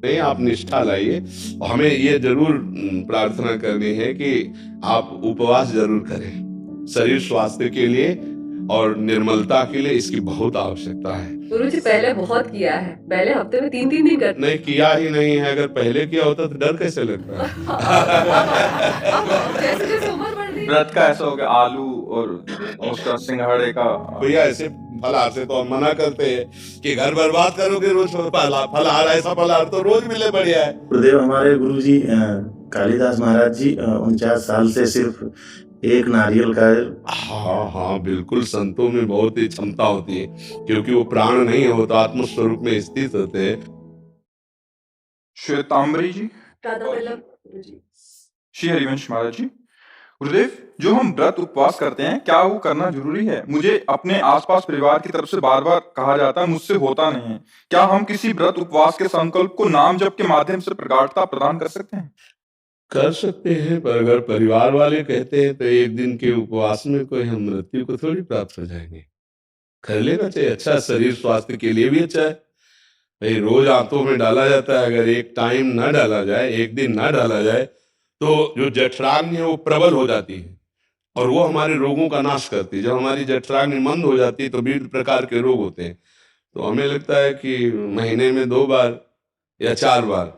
नहीं, आप निष्ठा लाइए। हमें ये जरूर प्रार्थना करनी है कि आप उपवास जरूर करें, शरीर स्वास्थ्य के लिए और निर्मलता के लिए इसकी बहुत आवश्यकता है। गुरुजी पहले बहुत किया है, पहले हफ्ते में 3-3 दिन करते नहीं किया ही नहीं है, अगर पहले किया होता तो डर कैसे लगता है। अब जैसे-जैसे उम्र बढ़ रही है व्रत का ऐसा हो गया, आलू और उसका सिंघाड़े का। भैया ऐसे फलाहार से तो हम मना करते हैं कि घर बर्बाद करोगे रोज फलाहार, ऐसा फलाहार तो रोज मिले बढ़िया है। गुरुदेव हमारे गुरुजी कालिदास महाराज जी 49 साल से सिर्फ एक नारियल का। हाँ हाँ बिल्कुल, संतों में बहुत ही क्षमता होती है, क्योंकि वो प्राण नहीं होता, आत्म स्वरूप में स्थित होते हैं। श्वेतांबरी जी, राधा वल्लभ गुरुजी। श्री हरिवंश महाराज जी। गुरुदेव, जो हम व्रत उपवास करते हैं, क्या वो करना जरूरी है? मुझे अपने आसपास परिवार की तरफ से बार बार कहा जाता है, मुझसे होता नहीं है। क्या हम किसी व्रत उपवास के संकल्प को नाम जप के माध्यम से प्रगाढ़ता प्रदान कर सकते हैं? कर सकते हैं, पर अगर परिवार वाले कहते हैं तो एक दिन के उपवास में कोई हम मृत्यु को थोड़ी प्राप्त हो जाएंगे। कर लेना चाहिए, अच्छा, शरीर स्वास्थ्य के लिए भी अच्छा है। भाई रोज आंतों में डाला जाता है, अगर एक टाइम ना डाला जाए, एक दिन ना डाला जाए, तो जो जठराग्नि है वो प्रबल हो जाती है और वो हमारे रोगों का नाश करती है। जब हमारी जठराग्नि मंद हो जाती है तो विविध प्रकार के रोग होते हैं। तो हमें लगता है कि महीने में 2 बार या 4 बार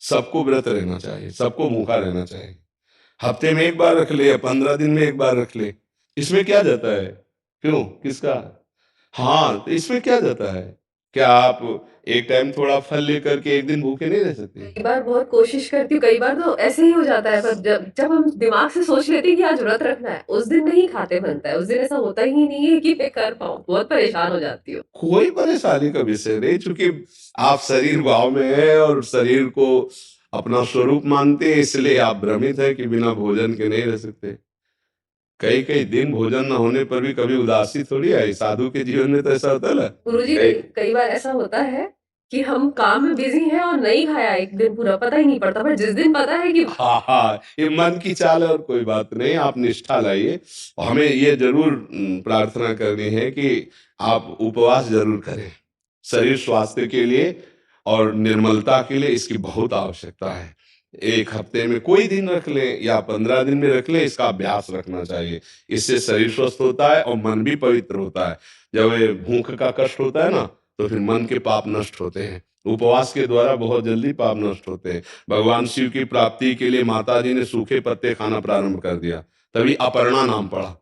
सबको व्रत रहना चाहिए, सबको भूखा रहना चाहिए। हफ्ते में 1 बार रख ले या 15 दिन में 1 बार रख ले, इसमें क्या जाता है? क्यों, किसका? हाँ, तो इसमें क्या जाता है? क्या आप एक टाइम थोड़ा फल लेकर के एक दिन भूखे नहीं रह सकते? कई बार बहुत कोशिश करती हूँ, कई बार तो ऐसे ही हो जाता है, पर जब हम दिमाग से सोच लेते हैं कि आज व्रत रखना है, उस दिन नहीं खाते बनता है, उस दिन ऐसा होता ही नहीं है कि मैं कर पाऊँ, बहुत परेशान हो जाती हूँ। कोई परेशानी का विषय नहीं, चूंकि आप शरीर भाव में है और शरीर को अपना स्वरूप मानते हैं, इसलिए आप भ्रमित है कि बिना भोजन के नहीं रह सकते। कई कई दिन भोजन न होने पर भी कभी उदासी थोड़ी आई, साधु के जीवन में तो ऐसा होता है ना। गुरुजी कई बार ऐसा होता है कि हम काम में बिजी हैं और नहीं खाया एक दिन पूरा, पता ही नहीं पड़ता, पर जिस दिन पता है कि हाँ हाँ, ये मन की चाल है और कोई बात नहीं, आप निष्ठा लाइए। हमें ये जरूर प्रार्थना करनी है कि आप उपवास जरूर करें, शरीर स्वास्थ्य के लिए और निर्मलता के लिए इसकी बहुत आवश्यकता है। 1 हफ्ते में कोई दिन रख लें या 15 दिन में रख लें, इसका अभ्यास रखना चाहिए। इससे शरीर स्वस्थ होता है और मन भी पवित्र होता है। जब ये भूख का कष्ट होता है ना, तो फिर मन के पाप नष्ट होते हैं। उपवास के द्वारा बहुत जल्दी पाप नष्ट होते हैं। भगवान शिव की प्राप्ति के लिए माता जी ने सूखे पत्ते खाना प्रारंभ कर दिया, तभी अपर्णा नाम पड़ा।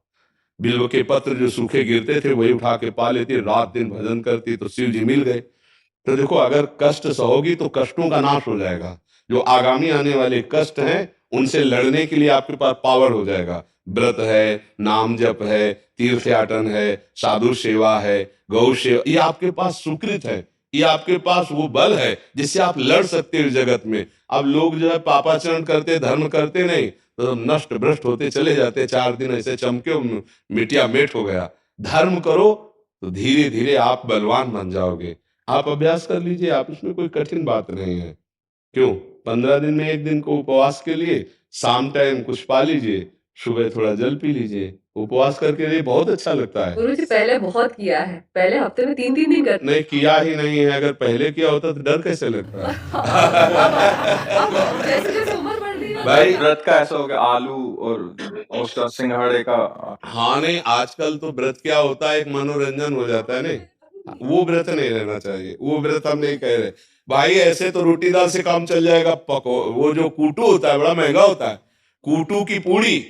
बिल्व के पत्र जो सूखे गिरते थे वही उठा के पा लेती, रात दिन भजन करती, तो शिव जी मिल गए। तो देखो, अगर कष्ट सहोगी तो कष्टों का नाश हो जाएगा। जो आगामी आने वाले कष्ट हैं उनसे लड़ने के लिए आपके पास पावर हो जाएगा। व्रत है, नाम जप है, तीर्थयाटन है, साधु सेवा है, गौ सेवा, ये आपके पास सुकृत है, ये आपके पास वो बल है जिससे आप लड़ सकते हो इस जगत में। अब लोग जो है पापाचरण करते, धर्म करते नहीं, तो नष्ट भ्रष्ट होते चले जाते। 4 दिन ऐसे चमके मिटिया मेट हो गया। धर्म करो तो धीरे धीरे आप बलवान बन जाओगे। आप अभ्यास कर लीजिए, आप इसमें कोई कठिन बात नहीं है। क्यों, 15 दिन में 1 दिन को उपवास के लिए शाम टाइम कुछ पा लीजिए, सुबह थोड़ा जल पी लीजिए, उपवास करके लिए बहुत अच्छा लगता है। गुरुजी पहले बहुत किया है, पहले हफ्ते में 3-3 दिन करते नहीं किया ही नहीं है, अगर पहले किया होता तो डर कैसे लगता है। अब जैसे-जैसे उम्र बढ़ रही है भाई व्रत का ऐसा हो गया, आलू और उसका सिंघाड़े का। हाँ नहीं, आजकल तो व्रत क्या होता है, एक मनोरंजन हो जाता है। नहीं, वो व्रत नहीं रहना चाहिए, वो व्रत हम नहीं कह रहे भाई। ऐसे तो रोटी दाल से काम चल जाएगा। वो जो कूटू होता है बड़ा महंगा होता है, कूटू की पूड़ी,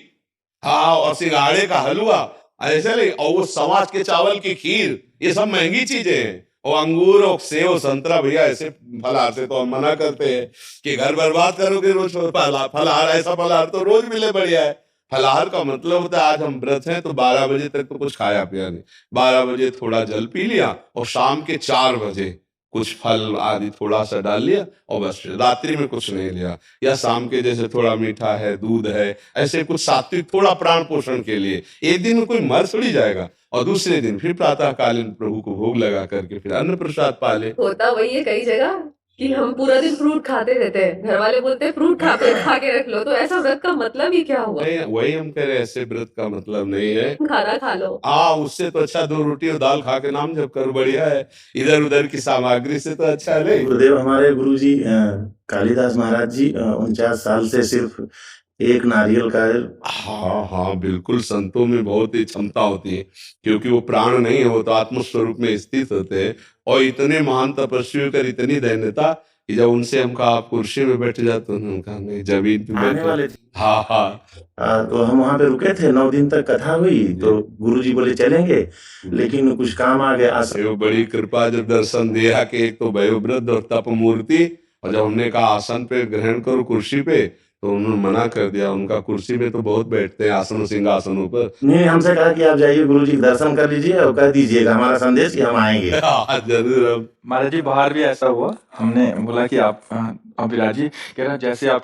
हाँ, और सिंघाड़े का हलवा, ऐसे नहीं, और वो समाज के चावल की खीर, ये सब महंगी चीजें हैं। और अंगूर और सेव संतरा, भैया ऐसे फलाहार से तो हम मना करते हैं कि घर बर्बाद करोगे रोज फलाहार, ऐसा फलाहार तो रोज मिले बढ़िया है। फलाहार का मतलब होता है आज हम व्रत हैं तो 12 बजे तक तो कुछ खाया पिया नहीं, 12 बजे थोड़ा जल पी लिया और शाम के 4 बजे कुछ फल आदि थोड़ा सा डाल लिया और बस, रात्रि में कुछ नहीं लिया। या शाम के जैसे थोड़ा मीठा है, दूध है, ऐसे कुछ सात्विक थोड़ा प्राण पोषण के लिए। एक दिन में कोई मर थोड़ी जाएगा, और दूसरे दिन फिर प्रातः कालीन प्रभु को भोग लगा करके फिर अन्न प्रसाद पा ले। होता वही है कई जगह कि हम पूरा दिन फ्रूट खाते रहते हैं, घर वाले बोलते हैं फ्रूट खा के रख लो, तो ऐसा व्रत का मतलब ही क्या हुआ? नहीं, वही हम कह रहे हैं, ऐसे व्रत का मतलब नहीं है। खाना खा लो। उससे तो अच्छा 2 रोटी और दाल खा के नाम जप करो, बढ़िया है। इधर उधर की सामग्री से तो अच्छा नहीं। गुरुदेव हमारे गुरुजी कालिदास महाराज जी 49 साल से सिर्फ एक नारियल का हाँ हाँ, बिल्कुल। संतों में बहुत ही क्षमता होती है, क्योंकि वो प्राण नहीं है, वो तो आत्मस्वरूप में स्थित होते हैं। और इतने महान तपस्वी कर इतनी दैन्यता कि जब उनसे हम कहा आप कुर्सी में बैठ जाते, तो उन्होंने कहा नहीं, जमीन पे आने बैठे। वाले थे। हाँ हाँ। तो हम वहाँ पे रुके थे, 9 दिन तक कथा हुई, तो गुरुजी बोले चलेंगे, लेकिन कुछ काम आ गया। वो बड़ी कृपा, जब दर्शन दिया कि एक तो वयोवृद्ध और तप मूर्ति, और जब हमने कहा आसन पे ग्रहण करो कुर्सी पे, तो उन्होंने मना कर दिया। उनका कुर्सी में तो बहुत बैठते हैं, आसन सिंहासनों पर। नहीं, हमसे कहा कि आप जाइए गुरुजी के दर्शन कर लीजिए और कह दीजिएगा हमारा संदेश कि हम आएंगे। जरूर। हम महाराज जी बाहर भी ऐसा हुआ, हमने बोला कि आप विराट जी, कह रहा जैसे आप